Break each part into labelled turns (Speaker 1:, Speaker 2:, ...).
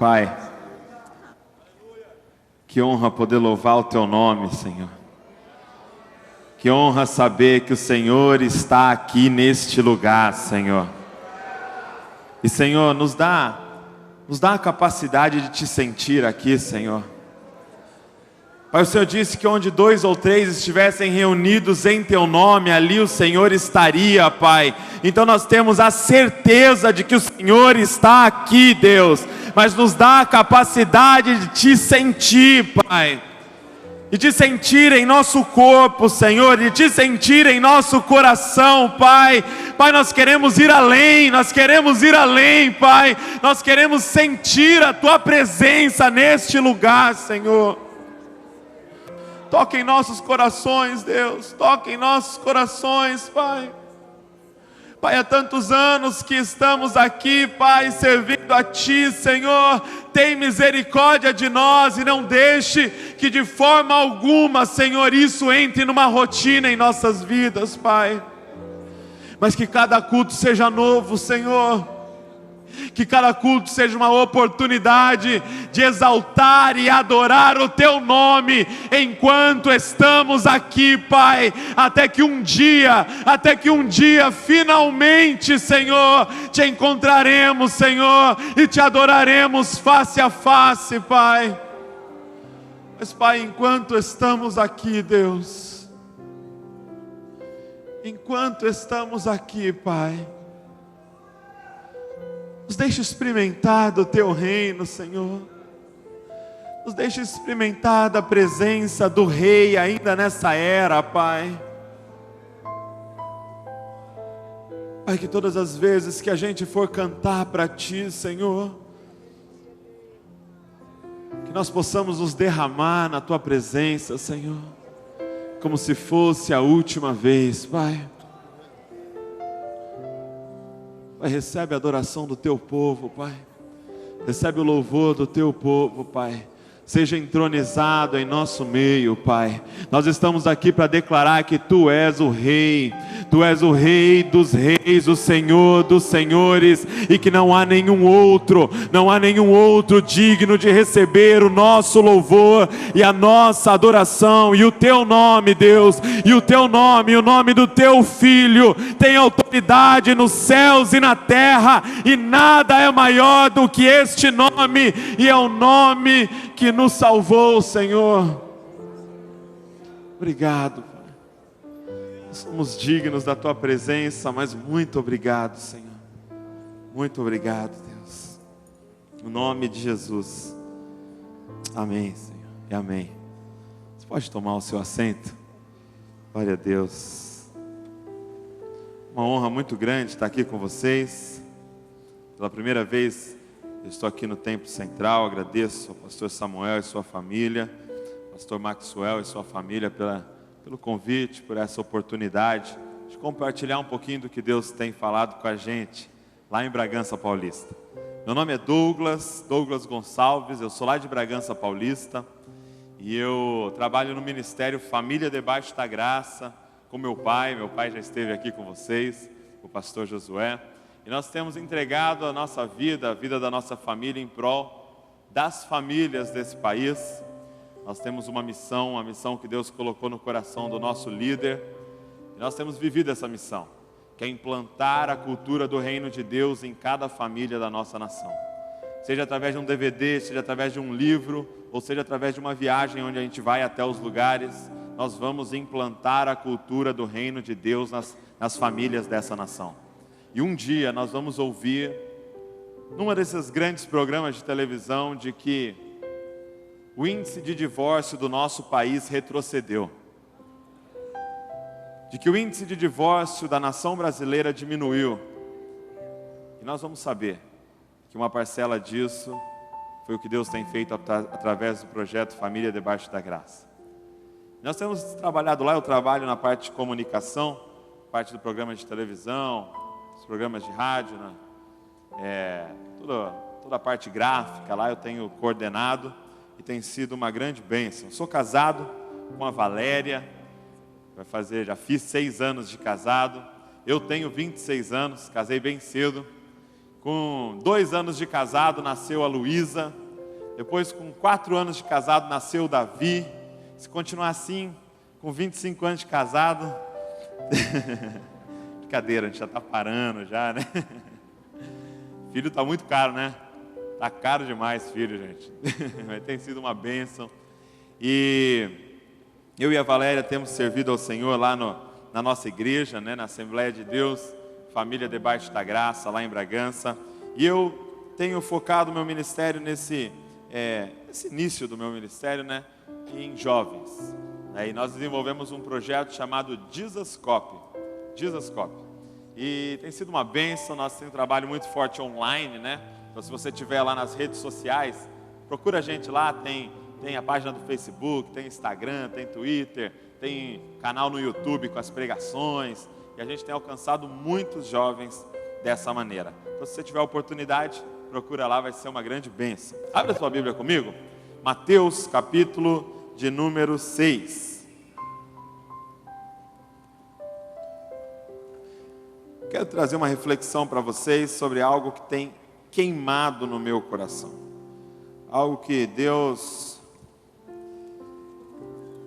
Speaker 1: Pai, que honra poder louvar o Teu nome, Senhor. Que honra saber que o Senhor está aqui neste lugar, Senhor. E, Senhor, nos dá a capacidade de Te sentir aqui, Senhor. Pai, o Senhor disse que onde 2 ou 3 estivessem reunidos em Teu nome, ali o Senhor estaria, Pai. Então nós temos a certeza de que o Senhor está aqui, Deus. Mas nos dá a capacidade de Te sentir, Pai. De Te sentir em nosso corpo, Senhor. De Te sentir em nosso coração, Pai. Pai, nós queremos ir além, Pai. Nós queremos sentir a Tua presença neste lugar, Senhor. Toque em nossos corações, Deus. Toque em nossos corações, Pai. Pai, há tantos anos que estamos aqui, Pai, servindo a Ti, Senhor. Tem misericórdia de nós e não deixe que de forma alguma, Senhor, isso entre numa rotina em nossas vidas, Pai. Mas que cada culto seja novo, Senhor. Que cada culto seja uma oportunidade de exaltar e adorar o Teu nome enquanto estamos aqui, Pai, até que um dia finalmente, Senhor, Te encontraremos, Senhor, e Te adoraremos face a face, Pai. Mas, Pai, enquanto estamos aqui, Deus, enquanto estamos aqui, Pai, nos deixa experimentar do Teu reino, Senhor. Nos deixa experimentar da presença do Rei ainda nessa era, Pai. Pai, que todas as vezes que a gente for cantar para Ti, Senhor, que nós possamos nos derramar na Tua presença, Senhor, como se fosse a última vez, Pai. Pai, recebe a adoração do Teu povo, Pai. Recebe o louvor do Teu povo, Pai. Seja entronizado em nosso meio, Pai. Nós estamos aqui para declarar que Tu és o Rei. Tu és o Rei dos reis, o Senhor dos senhores. E que não há nenhum outro digno de receber o nosso louvor e a nossa adoração. E o Teu nome, Deus, e o Teu nome, o nome do Teu Filho, tem autoridade nos céus e na terra. E nada é maior do que este nome. E é o nome que nos salvou, Senhor. Obrigado, Pai. Somos dignos da Tua presença, mas muito obrigado, Senhor. Muito obrigado, Deus. No nome de Jesus. Amém, Senhor. E amém. Você pode tomar o seu assento? Glória a Deus. Uma honra muito grande estar aqui com vocês. Pela primeira vez eu estou aqui no Templo Central. Agradeço ao pastor Samuel e sua família, pastor Maxwell e sua família pelo convite, por essa oportunidade de compartilhar um pouquinho do que Deus tem falado com a gente lá em Bragança Paulista. Meu nome é Douglas Gonçalves, eu sou lá de Bragança Paulista e eu trabalho no Ministério Família Debaixo da Graça com meu pai já esteve aqui com vocês, o pastor Josué. E nós temos entregado a nossa vida, a vida da nossa família em prol das famílias desse país. Nós temos uma missão que Deus colocou no coração do nosso líder. E nós temos vivido essa missão, que é implantar a cultura do reino de Deus em cada família da nossa nação. Seja através de um DVD, seja através de um livro, ou seja através de uma viagem onde a gente vai até os lugares, nós vamos implantar a cultura do reino de Deus nas famílias dessa nação. E um dia nós vamos ouvir, numa desses grandes programas de televisão, de que o índice de divórcio do nosso país retrocedeu. De que o índice de divórcio da nação brasileira diminuiu. E nós vamos saber que uma parcela disso foi o que Deus tem feito através do projeto Família Debaixo da Graça. Nós temos trabalhado lá, eu trabalho na parte de comunicação, parte do programa de televisão, os programas de rádio, né? Toda a parte gráfica lá eu tenho coordenado e tem sido uma grande bênção. Sou casado com a Valéria, já fiz 6 anos de casado. Eu tenho 26 anos, casei bem cedo Com 2 anos de casado nasceu a Luísa. Depois, com 4 anos de casado, nasceu o Davi. Se continuar assim, com 25 anos de casado... Brincadeira, a gente já está parando já, né? Filho está muito caro, né? Está caro demais, filho, gente. Mas tem sido uma bênção. E eu e a Valéria temos servido ao Senhor lá na nossa igreja, né? Na Assembleia de Deus, Família Debaixo da Graça, lá em Bragança. E eu tenho focado o meu ministério nesse início do meu ministério, né? Em jovens. E nós desenvolvemos um projeto chamado Jesuscope. E tem sido uma bênção. Nós temos um trabalho muito forte online, né? Então, se você estiver lá nas redes sociais, procura a gente lá. Tem a página do Facebook, tem Instagram, tem Twitter, tem canal no YouTube com as pregações. E a gente tem alcançado muitos jovens dessa maneira. Então, se você tiver a oportunidade, procura lá, vai ser uma grande bênção. Abre a sua Bíblia comigo. Mateus, capítulo de número 6. Quero trazer uma reflexão para vocês sobre algo que tem queimado no meu coração. Algo que Deus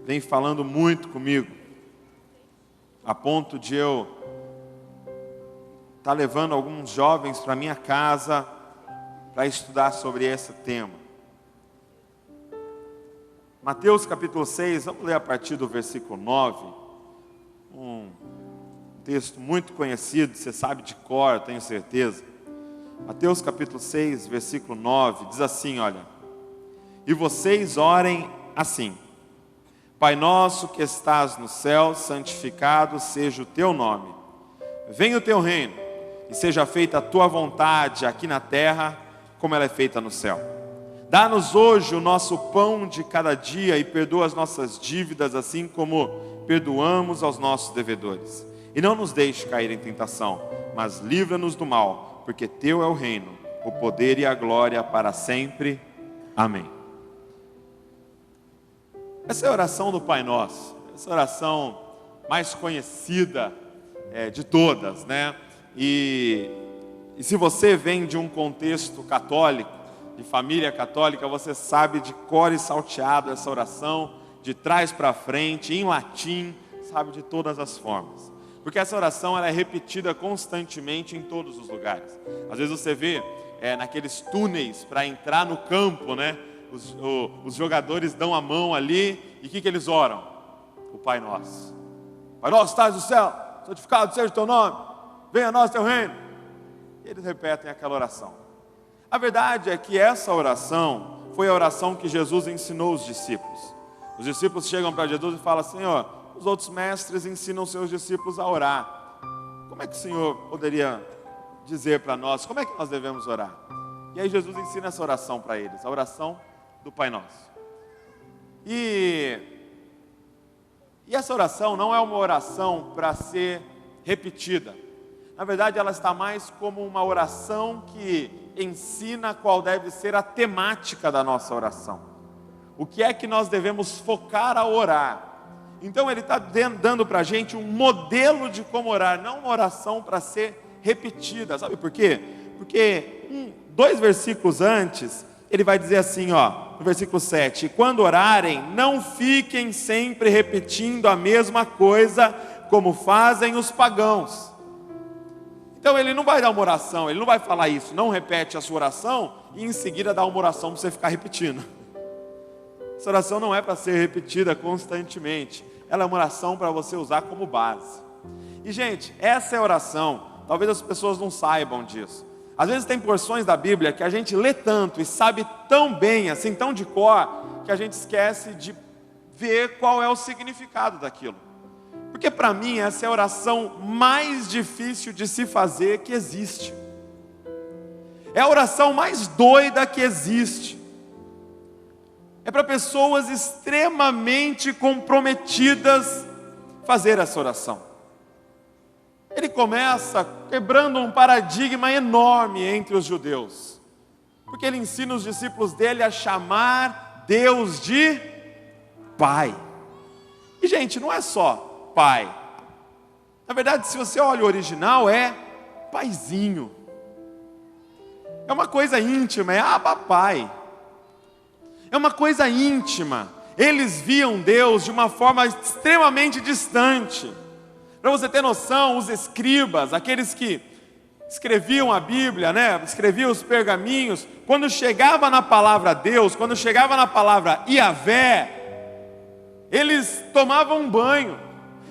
Speaker 1: vem falando muito comigo, a ponto de eu estar levando alguns jovens para minha casa para estudar sobre esse tema. Mateus capítulo 6, vamos ler a partir do versículo 9, um texto muito conhecido, você sabe de cor, eu tenho certeza. Mateus capítulo 6, versículo 9, diz assim, olha: e vocês orem assim: Pai nosso que estás no céu, santificado seja o teu nome. Venha o teu reino, e seja feita a tua vontade aqui na terra, como ela é feita no céu. Dá-nos hoje o nosso pão de cada dia e perdoa as nossas dívidas, assim como perdoamos aos nossos devedores. E não nos deixe cair em tentação, mas livra-nos do mal, porque teu é o reino, o poder e a glória para sempre. Amém. Essa é a oração do Pai Nosso, essa oração mais conhecida de todas, né? E se você vem de um contexto católico, de família católica, você sabe de cor e salteado essa oração, de trás para frente, em latim, sabe de todas as formas. Porque essa oração ela é repetida constantemente em todos os lugares. Às vezes você vê naqueles túneis para entrar no campo, né? Os jogadores dão a mão ali e o que eles oram? O Pai Nosso. Pai Nosso, estás no céu, santificado seja o teu nome, venha a nós teu reino. E eles repetem aquela oração. A verdade é que essa oração foi a oração que Jesus ensinou os discípulos. Os discípulos chegam para Jesus e falam: Senhor, os outros mestres ensinam seus discípulos a orar. Como é que o Senhor poderia dizer para nós, como é que nós devemos orar? E aí Jesus ensina essa oração para eles, a oração do Pai Nosso. E essa oração não é uma oração para ser repetida. Na verdade, ela está mais como uma oração que ensina qual deve ser a temática da nossa oração. O que é que nós devemos focar a orar. Então ele está dando para a gente um modelo de como orar, não uma oração para ser repetida. Sabe por quê? Porque 2 versículos antes, ele vai dizer assim, ó, no versículo 7, quando orarem, não fiquem sempre repetindo a mesma coisa, como fazem os pagãos. Então ele não vai dar uma oração, ele não vai falar isso, não repete a sua oração e em seguida dá uma oração para você ficar repetindo. Essa oração não é para ser repetida constantemente, ela é uma oração para você usar como base. E gente, essa é a oração, talvez as pessoas não saibam disso. Às vezes tem porções da Bíblia que a gente lê tanto e sabe tão bem, assim, tão de cor, que a gente esquece de ver qual é o significado daquilo. Porque para mim essa é a oração mais difícil de se fazer que existe. É a oração mais doida que existe. É para pessoas extremamente comprometidas fazer essa oração. Ele começa quebrando um paradigma enorme entre os judeus. Porque ele ensina os discípulos dele a chamar Deus de Pai. E gente, não é só Pai. Na verdade, se você olha o original, é Paizinho. É uma coisa íntima, é Abba Pai. É uma coisa íntima. Eles viam Deus de uma forma extremamente distante. Para você ter noção, os escribas, aqueles que escreviam a Bíblia, né? Escreviam os pergaminhos, quando chegava na palavra Deus, quando chegava na palavra Iavé, eles tomavam um banho,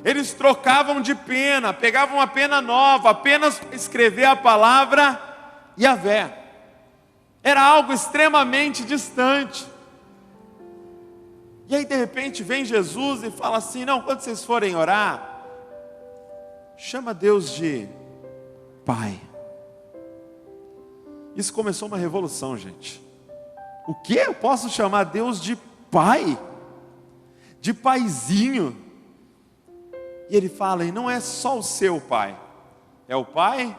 Speaker 1: eles trocavam de pena, pegavam uma pena nova, apenas para escrever a palavra Iavé. Era algo extremamente distante. E aí de repente vem Jesus e fala assim: não, quando vocês forem orar, chama Deus de Pai. Isso começou uma revolução, gente. O que? Eu posso chamar Deus de Pai? De Paizinho? E ele fala, e não é só o seu Pai, é o Pai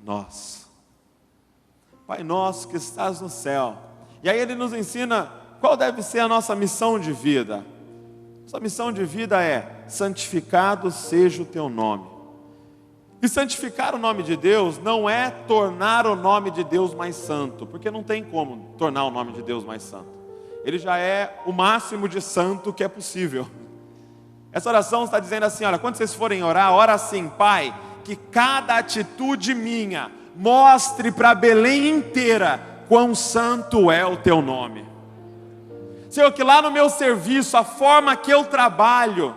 Speaker 1: nosso. Pai nosso que estás no céu. E aí ele nos ensina qual deve ser a nossa missão de vida. Nossa missão de vida é: santificado seja o teu nome. E santificar o nome de Deus não é tornar o nome de Deus mais santo, porque não tem como tornar o nome de Deus mais santo. Ele já é o máximo de santo que é possível. Essa oração está dizendo assim: olha, quando vocês forem orar, ora assim: Pai, que cada atitude minha mostre para Belém inteira quão santo é o teu nome. Senhor, que lá no meu serviço, a forma que eu trabalho,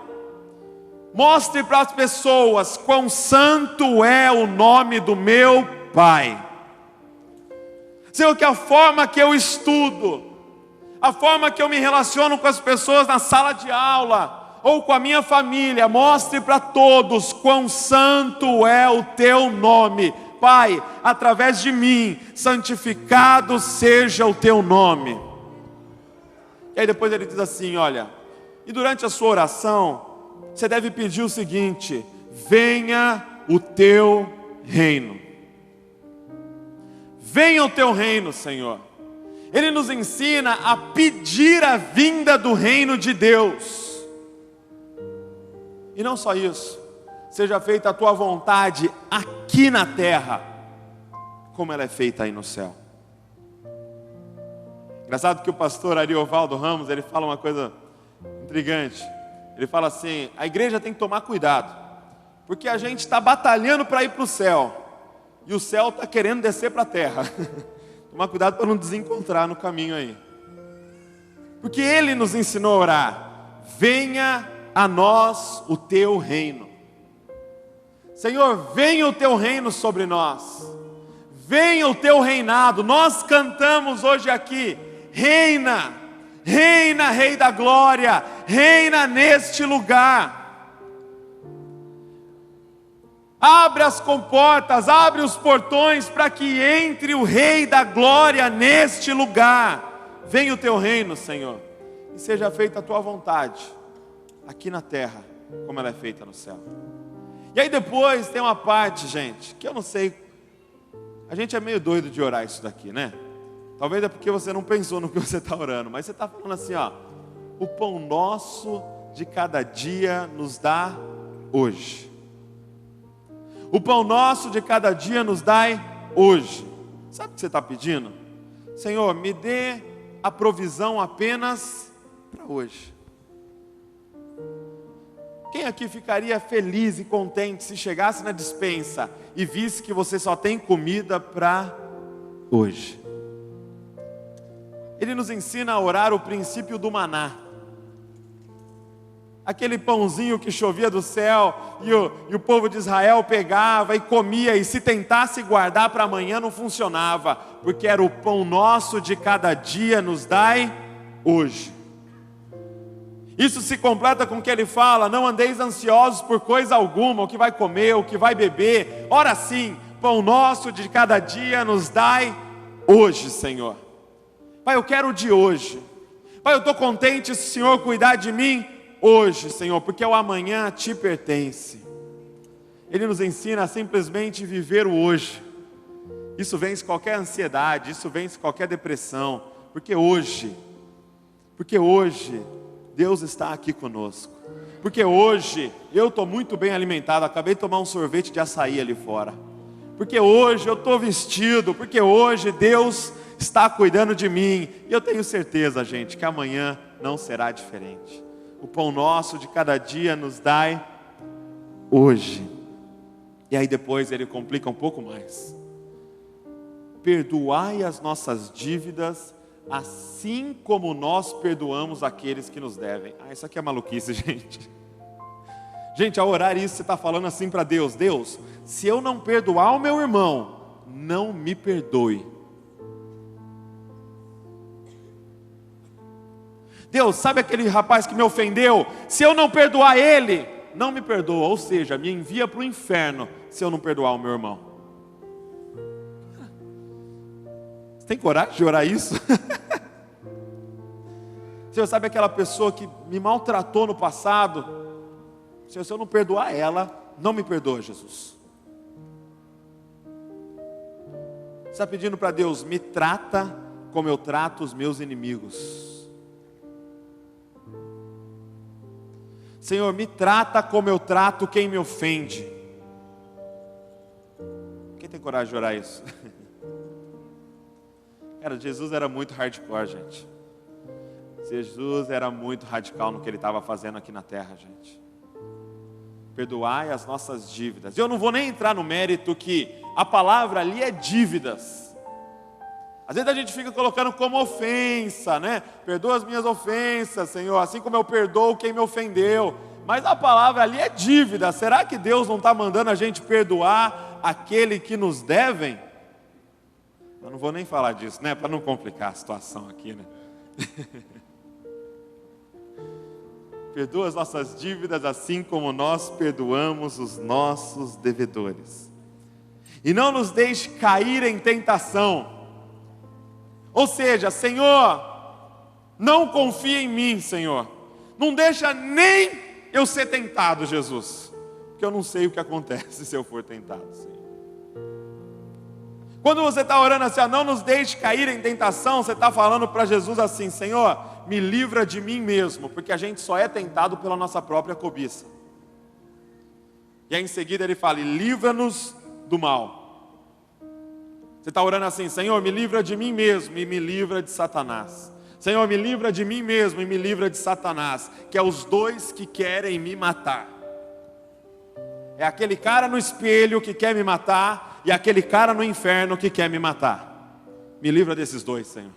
Speaker 1: mostre para as pessoas quão santo é o nome do meu Pai. Senhor, que a forma que eu estudo, a forma que eu me relaciono com as pessoas na sala de aula, ou com a minha família, mostre para todos quão santo é o teu nome. Pai, através de mim, santificado seja o teu nome. E aí depois ele diz assim, olha, e durante a sua oração, você deve pedir o seguinte: venha o teu reino. Venha o teu reino, Senhor. Ele nos ensina a pedir a vinda do reino de Deus. E não só isso, seja feita a tua vontade aqui na terra, como ela é feita aí no céu. Engraçado que o pastor Ariovaldo Ramos, ele fala uma coisa intrigante. Ele fala assim: a igreja tem que tomar cuidado, porque a gente está batalhando para ir para o céu, e o céu está querendo descer para a terra. Tomar cuidado para não desencontrar no caminho aí. Porque ele nos ensinou a orar: venha a nós o teu reino. Senhor, venha o teu reino sobre nós. Venha o teu reinado. Nós cantamos hoje aqui: reina, reina, Rei da glória, reina neste lugar. Abre as comportas, abre os portões para que entre o Rei da glória neste lugar. Venha o teu reino, Senhor, e seja feita a tua vontade, aqui na terra, como ela é feita no céu. E aí depois tem uma parte, gente, que eu não sei, a gente é meio doido de orar isso daqui, né? Talvez é porque você não pensou no que você está orando, mas você está falando assim, ó: o pão nosso de cada dia nos dá hoje. O pão nosso de cada dia nos dai hoje. Sabe o que você está pedindo? Senhor, me dê a provisão apenas para hoje. Quem aqui ficaria feliz e contente se chegasse na despensa e visse que você só tem comida para hoje? Ele nos ensina a orar o princípio do maná. Aquele pãozinho que chovia do céu e o povo de Israel pegava e comia, e se tentasse guardar para amanhã não funcionava, porque era o pão nosso de cada dia nos dai hoje. Isso se completa com o que ele fala: não andeis ansiosos por coisa alguma, o que vai comer, o que vai beber. Ora sim, pão nosso de cada dia nos dai hoje, Senhor. Pai, eu quero o de hoje. Pai, eu estou contente se o Senhor cuidar de mim hoje, Senhor, porque o amanhã te pertence. Ele nos ensina a simplesmente viver o hoje. Isso vence qualquer ansiedade, isso vence qualquer depressão, porque hoje Deus está aqui conosco. Porque hoje eu estou muito bem alimentado, acabei de tomar um sorvete de açaí ali fora. porque hoje eu estou vestido, porque hoje Deus está cuidando de mim. E eu tenho certeza, gente, que amanhã não será diferente. O pão nosso de cada dia nos dai hoje. E aí depois ele complica um pouco mais. Perdoai as nossas dívidas, assim como nós perdoamos aqueles que nos devem. Isso aqui é maluquice, gente. Gente, ao orar isso, você está falando assim para Deus: Deus, se eu não perdoar o meu irmão, não me perdoe. Deus, sabe aquele rapaz que me ofendeu? Se eu não perdoar ele, não me perdoa. Ou seja, me envia para o inferno se eu não perdoar o meu irmão. Você tem coragem de orar isso? Senhor, sabe aquela pessoa que me maltratou no passado? Senhor, se eu não perdoar ela, não me perdoa, Jesus. Você está pedindo para Deus: me trata como eu trato os meus inimigos. Senhor, me trata como eu trato quem me ofende. Quem tem coragem de orar isso? Cara, Jesus era muito hardcore, gente. Jesus era muito radical no que ele estava fazendo aqui na terra, gente. Perdoai as nossas dívidas. Eu não vou nem entrar no mérito que a palavra ali é dívidas. Às vezes a gente fica colocando como ofensa, né? Perdoa as minhas ofensas, Senhor, assim como eu perdoo quem me ofendeu. Mas a palavra ali é dívida. Será que Deus não está mandando a gente perdoar aquele que nos devem? Eu não vou nem falar disso, né? Para não complicar a situação aqui, né? Perdoa as nossas dívidas assim como nós perdoamos os nossos devedores. E não nos deixe cair em tentação. Ou seja, Senhor, não confia em mim, Senhor. Não deixa nem eu ser tentado, Jesus. Porque eu não sei o que acontece se eu for tentado, Senhor. Quando você está orando assim, não nos deixe cair em tentação, você está falando para Jesus assim: Senhor, me livra de mim mesmo. Porque a gente só é tentado pela nossa própria cobiça. E aí em seguida ele fala: e livra-nos do mal. Você está orando assim: Senhor, me livra de mim mesmo e me livra de Satanás. Senhor, me livra de mim mesmo e me livra de Satanás, que é os dois que querem me matar. É aquele cara no espelho que quer me matar e aquele cara no inferno que quer me matar. Me livra desses dois, Senhor.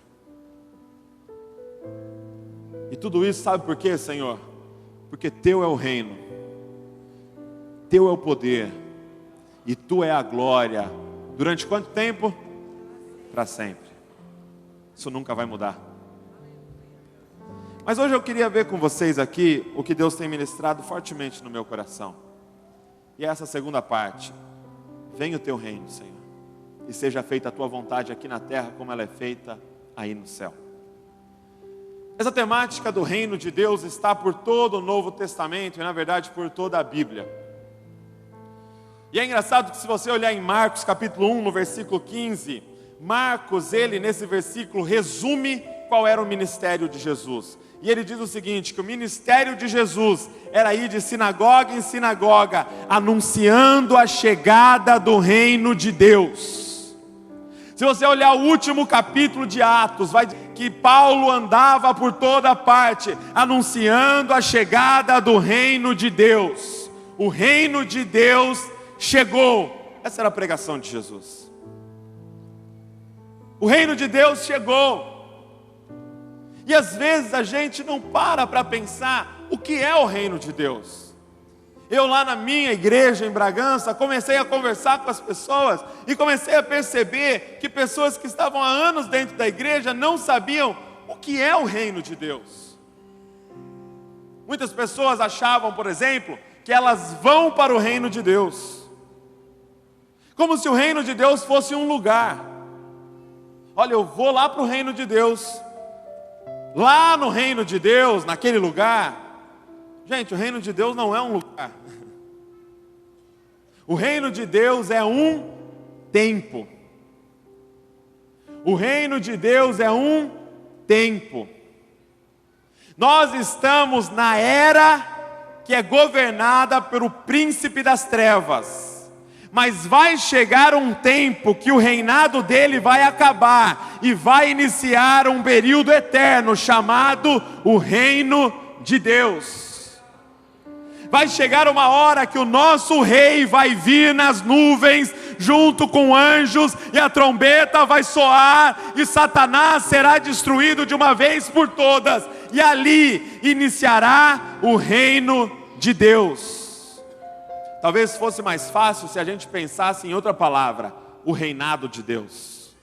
Speaker 1: E tudo isso sabe por quê, Senhor? Porque teu é o reino, teu é o poder e tu é a glória. Durante quanto tempo? Para sempre. Isso nunca vai mudar. Mas hoje eu queria ver com vocês aqui o que Deus tem ministrado fortemente no meu coração. E é essa segunda parte. Venha o teu reino, Senhor, e seja feita a tua vontade aqui na terra como ela é feita aí no céu. Essa temática do reino de Deus está por todo o Novo Testamento e na verdade por toda a Bíblia. E é engraçado que se você olhar em Marcos capítulo 1, no versículo 15, Marcos, ele nesse versículo resume qual era o ministério de Jesus. E ele diz o seguinte, que o ministério de Jesus era ir de sinagoga em sinagoga, anunciando a chegada do reino de Deus. Se você olhar o último capítulo de Atos, vai dizer que Paulo andava por toda parte, anunciando a chegada do reino de Deus. O reino de Deus chegou. Essa era a pregação de Jesus. O reino de Deus chegou. E às vezes a gente não para pensar o que é o reino de Deus. Eu lá na minha igreja em Bragança comecei a conversar com as pessoas e comecei a perceber que pessoas que estavam há anos dentro da igreja não sabiam o que é o reino de Deus. Muitas pessoas achavam, por exemplo, que elas vão para o reino de Deus, como se o reino de Deus fosse um lugar. Olha, eu vou lá para o reino de Deus. Lá no reino de Deus, naquele lugar. Gente, o reino de Deus não é um lugar. O reino de Deus é um tempo. O reino de Deus é um tempo. Nós estamos na era que é governada pelo príncipe das trevas. Mas vai chegar um tempo que o reinado dele vai acabar e vai iniciar um período eterno chamado o reino de Deus. Vai chegar uma hora que o nosso rei vai vir nas nuvens junto com anjos, e a trombeta vai soar, e Satanás será destruído de uma vez por todas, e ali iniciará o reino de Deus. Talvez fosse mais fácil se a gente pensasse em outra palavra: o reinado de Deus.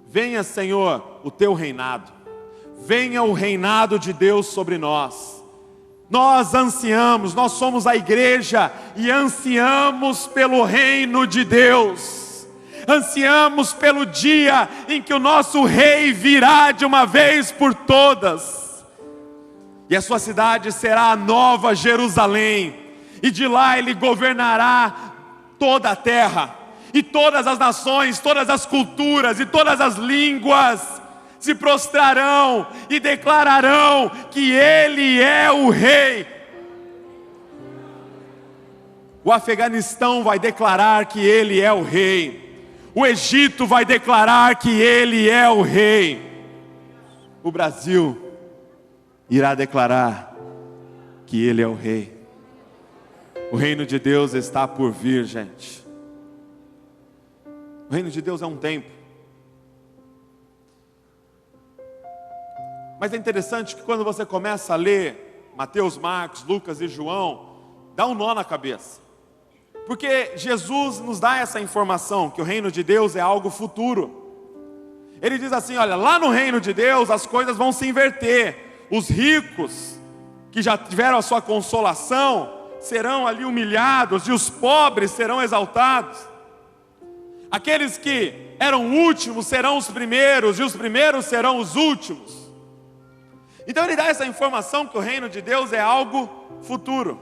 Speaker 1: Venha, Senhor, o teu reinado. Venha o reinado de Deus sobre nós. Nós ansiamos, nós somos a igreja e ansiamos pelo reino de Deus. Ansiamos pelo dia em que o nosso rei virá de uma vez por todas. E a sua cidade será a nova Jerusalém. E de lá ele governará toda a terra. E todas as nações, todas as culturas e todas as línguas se prostrarão e declararão que Ele é o Rei. O Afeganistão vai declarar que Ele é o Rei. O Egito vai declarar que Ele é o Rei. O Brasil irá declarar que Ele é o Rei. O reino de Deus está por vir, gente. O reino de Deus é um tempo. Mas é interessante que quando você começa a ler Mateus, Marcos, Lucas e João, dá um nó na cabeça. Porque Jesus nos dá essa informação, que o reino de Deus é algo futuro. Ele diz assim, olha, lá no reino de Deus as coisas vão se inverter. Os ricos, que já tiveram a sua consolação, serão ali humilhados, e os pobres serão exaltados. Aqueles que eram últimos serão os primeiros, e os primeiros serão os últimos. Então ele dá essa informação que o reino de Deus é algo futuro.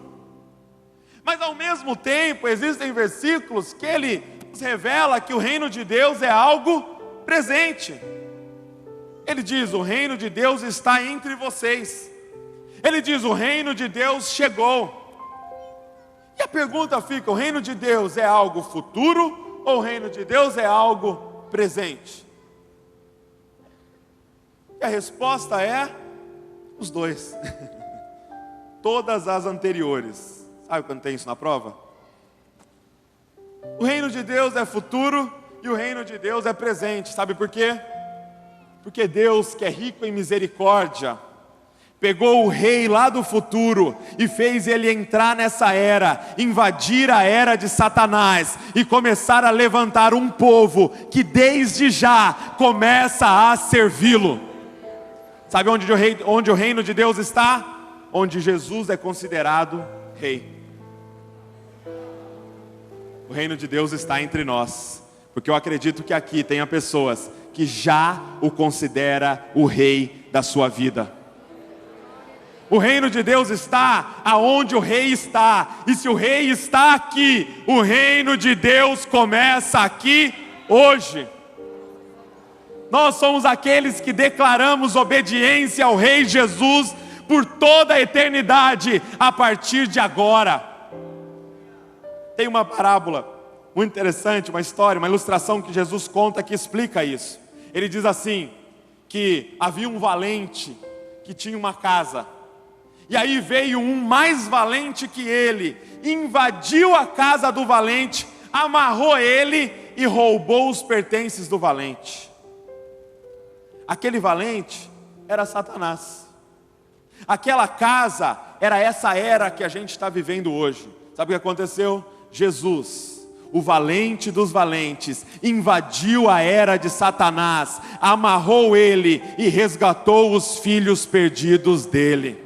Speaker 1: Mas ao mesmo tempo existem versículos que ele nos revela que o reino de Deus é algo presente. Ele diz, o reino de Deus está entre vocês. Ele diz, o reino de Deus chegou. E a pergunta fica, o reino de Deus é algo futuro ou o reino de Deus é algo presente? E a resposta é os dois. Todas as anteriores. Sabe quando tem isso na prova? O reino de Deus é futuro e o reino de Deus é presente. Sabe por quê? Porque Deus, que é rico em misericórdia, pegou o rei lá do futuro e fez ele entrar nessa era, invadir a era de Satanás e começar a levantar um povo que desde já começa a servi-lo. Sabe onde o reino de Deus está? Onde Jesus é considerado rei. O reino de Deus está entre nós, porque eu acredito que aqui tenha pessoas que já o considera o rei da sua vida. O reino de Deus está aonde o rei está, e se o rei está aqui, o reino de Deus começa aqui hoje. Nós somos aqueles que declaramos obediência ao Rei Jesus por toda a eternidade, a partir de agora. Tem uma parábola muito interessante, uma história, uma ilustração que Jesus conta que explica isso. Ele diz assim, que havia um valente que tinha uma casa, e aí veio um mais valente que ele, invadiu a casa do valente, amarrou ele e roubou os pertences do valente. Aquele valente era Satanás. Aquela casa era essa era que a gente está vivendo hoje. Sabe o que aconteceu? Jesus, o valente dos valentes, invadiu a era de Satanás, amarrou ele e resgatou os filhos perdidos dele.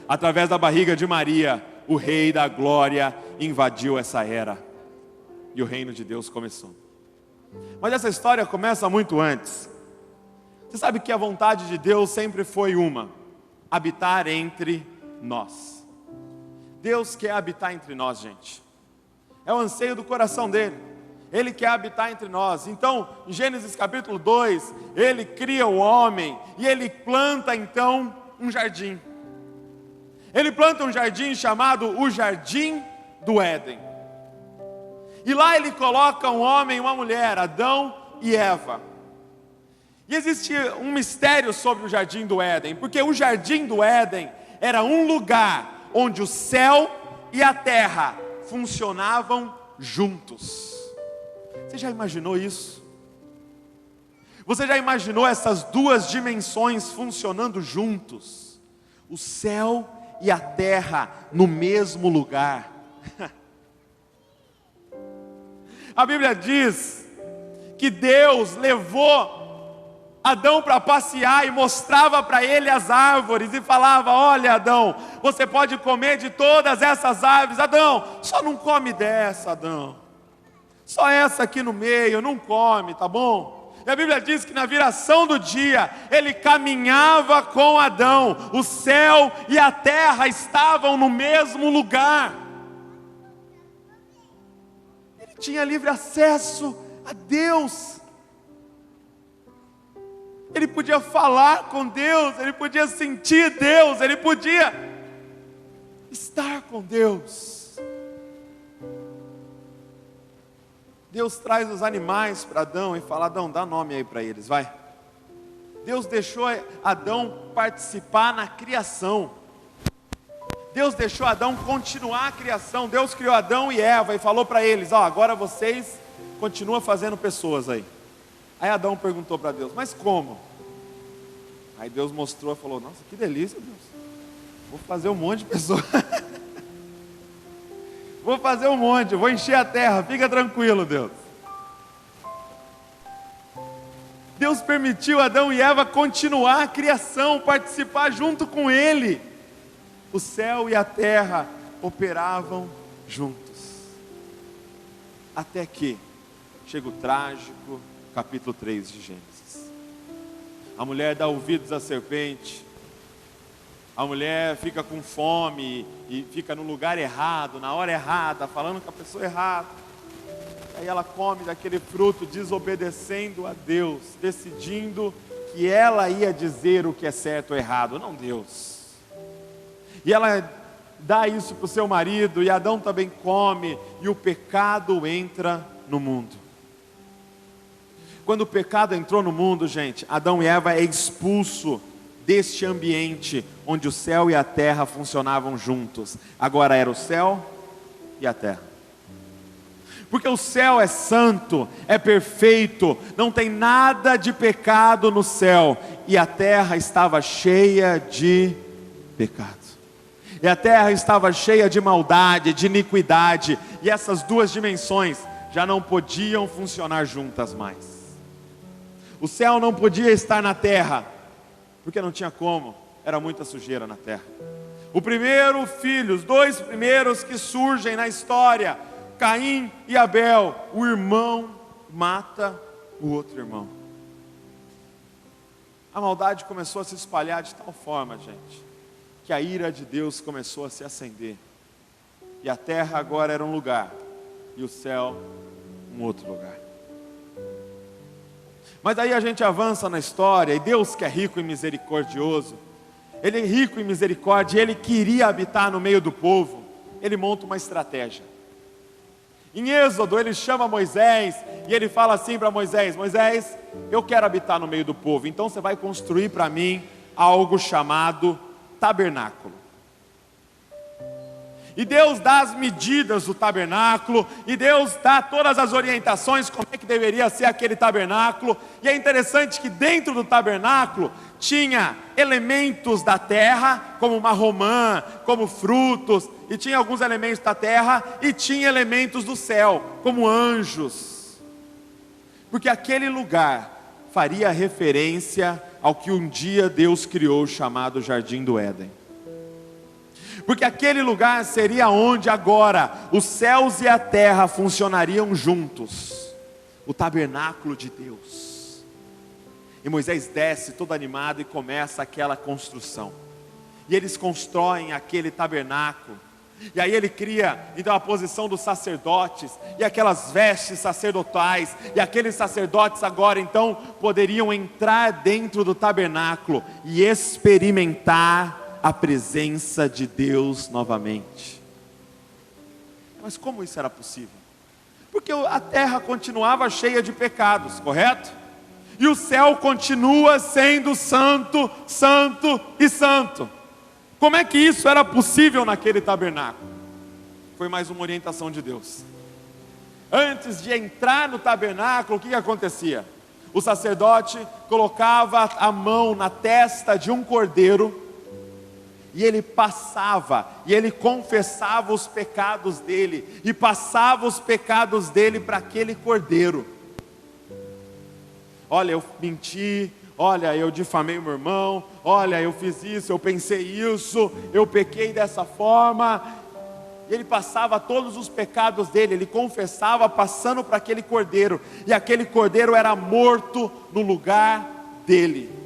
Speaker 1: Através da barriga de Maria, o Rei da Glória invadiu essa era. E o reino de Deus começou. Mas essa história começa muito antes. Você sabe que a vontade de Deus sempre foi uma: habitar entre nós. Deus quer habitar entre nós, gente. É o anseio do coração dele. Ele quer habitar entre nós. Então, em Gênesis capítulo 2, ele cria o homem e ele planta então um jardim. Ele planta um jardim chamado o Jardim do Éden. E lá ele coloca um homem e uma mulher, Adão e Eva. E existe um mistério sobre o Jardim do Éden, porque o Jardim do Éden era um lugar onde o céu e a terra funcionavam juntos. Você já imaginou isso? Você já imaginou essas duas dimensões funcionando juntos? O céu e a terra no mesmo lugar. A Bíblia diz que Deus levou Adão para passear e mostrava para ele as árvores e falava: olha, Adão, você pode comer de todas essas árvores. Adão, só não come dessa, Adão. Só essa aqui no meio, não come, tá bom? E a Bíblia diz que na viração do dia, ele caminhava com Adão. O céu e a terra estavam no mesmo lugar. Ele tinha livre acesso a Deus. Ele podia falar com Deus, ele podia sentir Deus, ele podia estar com Deus. Deus traz os animais para Adão e fala: Adão, dá nome aí para eles, vai. Deus deixou Adão participar na criação. Deus deixou Adão continuar a criação. Deus criou Adão e Eva e falou para eles: ó, agora vocês continuam fazendo pessoas aí. Aí Adão perguntou para Deus: mas como? Aí Deus mostrou e falou: nossa, que delícia, Deus. Vou fazer um monte de pessoas. Vou fazer um monte, vou encher a terra, fica tranquilo, Deus. Deus permitiu Adão e Eva continuar a criação, participar junto com Ele. O céu e a terra operavam juntos. Até que chega o trágico capítulo 3 de Gênesis. A mulher dá ouvidos à serpente. A mulher fica com fome e fica no lugar errado, na hora errada, falando com a pessoa errada. Aí ela come daquele fruto, desobedecendo a Deus, decidindo que ela ia dizer o que é certo ou errado, não Deus. E ela dá isso para o seu marido, e Adão também come, e o pecado entra no mundo. Quando o pecado entrou no mundo, gente, Adão e Eva é expulso deste ambiente onde o céu e a terra funcionavam juntos. Agora era o céu e a terra. Porque o céu é santo, é perfeito, não tem nada de pecado no céu, e a terra estava cheia de pecado. E a terra estava cheia de maldade, de iniquidade, e essas duas dimensões já não podiam funcionar juntas mais. O céu não podia estar na terra, porque não tinha como, era muita sujeira na terra. O primeiro filho, os dois primeiros que surgem na história, Caim e Abel, o irmão mata o outro irmão. A maldade começou a se espalhar de tal forma, gente, que a ira de Deus começou a se acender. E a terra agora era um lugar, e o céu um outro lugar. Mas aí a gente avança na história, e Deus, que é rico e misericordioso, Ele é rico em misericórdia, e Ele queria habitar no meio do povo. Ele monta uma estratégia. Em Êxodo, Ele chama Moisés, e Ele fala assim para Moisés: Moisés, eu quero habitar no meio do povo, então você vai construir para mim algo chamado tabernáculo. E Deus dá as medidas do tabernáculo, e Deus dá todas as orientações como é que deveria ser aquele tabernáculo. E é interessante que dentro do tabernáculo tinha elementos da terra, como uma romã, como frutos, e tinha alguns elementos da terra, e tinha elementos do céu, como anjos. Porque aquele lugar faria referência ao que um dia Deus criou, chamado Jardim do Éden. Porque aquele lugar seria onde agora os céus e a terra funcionariam juntos, o tabernáculo de Deus. E Moisés desce todo animado e começa aquela construção. E eles constroem aquele tabernáculo. E aí ele cria então a posição dos sacerdotes e aquelas vestes sacerdotais. E aqueles sacerdotes agora então poderiam entrar dentro do tabernáculo e experimentar a presença de Deus novamente. Mas como isso era possível? Por Porque a terra continuava cheia de pecados, correto? E o céu continua sendo santo, santo e santo. Como é que isso era possível naquele tabernáculo? Foi mais uma orientação de Deus. Antes de entrar no tabernáculo, o que acontecia? O sacerdote colocava a mão na testa de um cordeiro, e ele passava, e ele confessava os pecados dele, e passava os pecados dele para aquele cordeiro. Olha, eu menti, olha, eu difamei o meu irmão, olha, eu fiz isso, eu pensei isso, eu pequei dessa forma. E ele passava todos os pecados dele, ele confessava passando para aquele cordeiro, e aquele cordeiro era morto no lugar dele.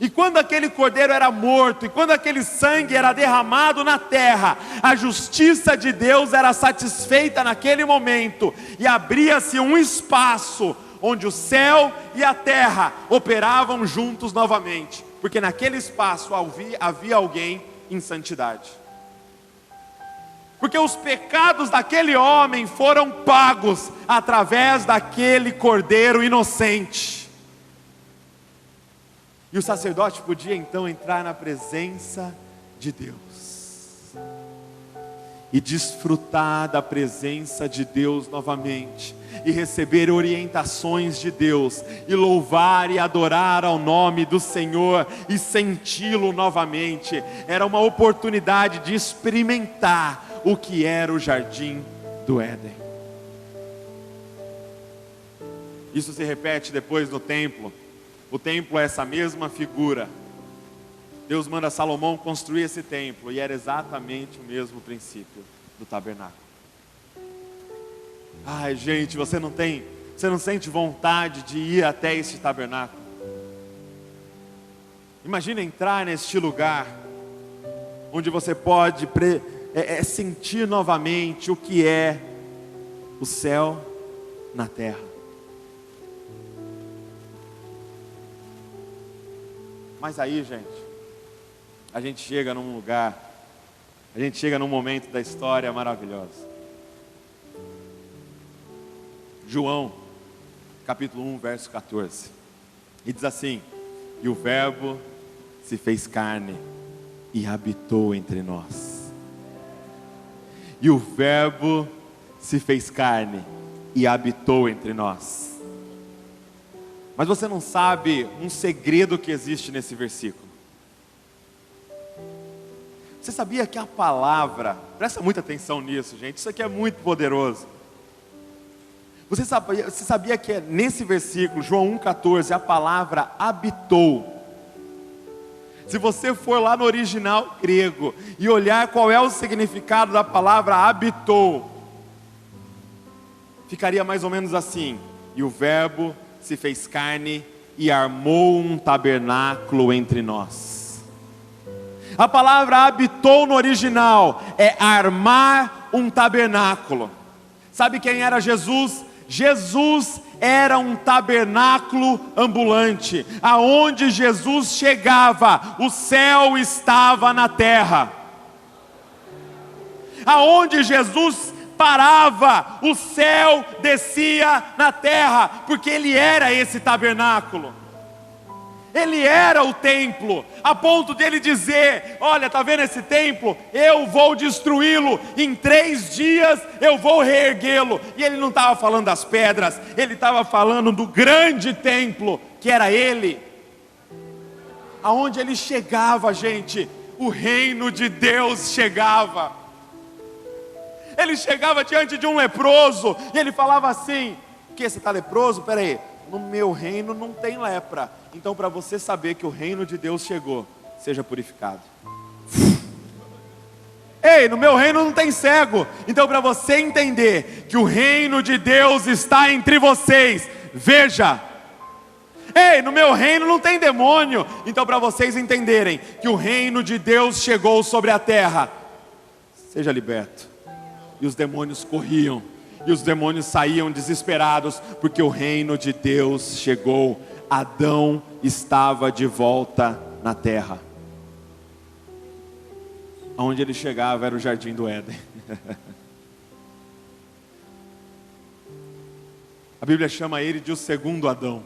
Speaker 1: E quando aquele cordeiro era morto, e quando aquele sangue era derramado na terra, a justiça de Deus era satisfeita naquele momento, e abria-se um espaço, onde o céu e a terra operavam juntos novamente, porque naquele espaço havia alguém em santidade. Porque os pecados daquele homem foram pagos através daquele cordeiro inocente. E o sacerdote podia então entrar na presença de Deus e desfrutar da presença de Deus novamente, e receber orientações de Deus, e louvar e adorar ao nome do Senhor, e senti-lo novamente. Era uma oportunidade de experimentar o que era o jardim do Éden. Isso se repete depois no templo. O templo é essa mesma figura. Deus manda Salomão construir esse templo, e era exatamente o mesmo princípio do tabernáculo. Ai, gente, você não sente vontade de ir até esse tabernáculo? Imagina entrar neste lugar, onde você pode sentir novamente o que é o céu na terra. Mas aí, gente, a gente chega num lugar, a gente chega num momento da história maravilhosa. João, capítulo 1, verso 14. E diz assim: e o verbo se fez carne e habitou entre nós. E o verbo se fez carne e habitou entre nós. Mas você não sabe um segredo que existe nesse versículo. Você sabia que a palavra, presta muita atenção nisso, gente, isso aqui é muito poderoso. Você sabia que nesse versículo, João 1,14, a palavra habitou. Se você for lá no original grego e olhar qual é o significado da palavra habitou, ficaria mais ou menos assim: e o verbo se fez carne e armou um tabernáculo entre nós. A palavra habitou no original é armar um tabernáculo. Sabe quem era Jesus? Jesus era um tabernáculo ambulante. Aonde Jesus chegava, o céu estava na terra. Aonde Jesus parava, o céu descia na terra, porque Ele era esse tabernáculo. Ele era o templo, a ponto de Ele dizer: olha, está vendo esse templo? Eu vou destruí-lo, em 3 dias eu vou reerguê-lo. E Ele não estava falando das pedras, Ele estava falando do grande templo, que era Ele. Aonde Ele chegava, gente, o reino de Deus chegava. Ele chegava diante de um leproso, e Ele falava assim: o que, você está leproso? Peraí, no meu reino não tem lepra. Então, para você saber que o reino de Deus chegou, seja purificado. Ei, no meu reino não tem cego. Então, para você entender que o reino de Deus está entre vocês, veja. Ei, no meu reino não tem demônio. Então, para vocês entenderem que o reino de Deus chegou sobre a terra, seja liberto. E os demônios corriam, e os demônios saíam desesperados, porque o reino de Deus chegou. Adão estava de volta na terra. Onde ele chegava era o jardim do Éden. A Bíblia chama ele de o segundo Adão.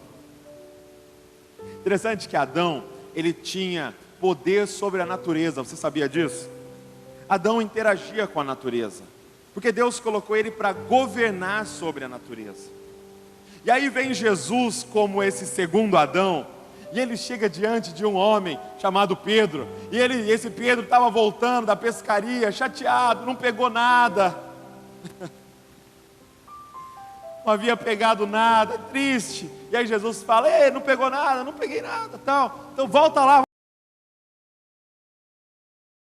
Speaker 1: Interessante que Adão, ele tinha poder sobre a natureza, você sabia disso? Adão interagia com a natureza, porque Deus colocou ele para governar sobre a natureza. E aí vem Jesus como esse segundo Adão, e ele chega diante de um homem chamado Pedro, e esse Pedro estava voltando da pescaria, chateado, não pegou nada, não havia pegado nada, triste. E aí Jesus fala: ei, não pegou nada, não peguei nada, tal. Então volta lá,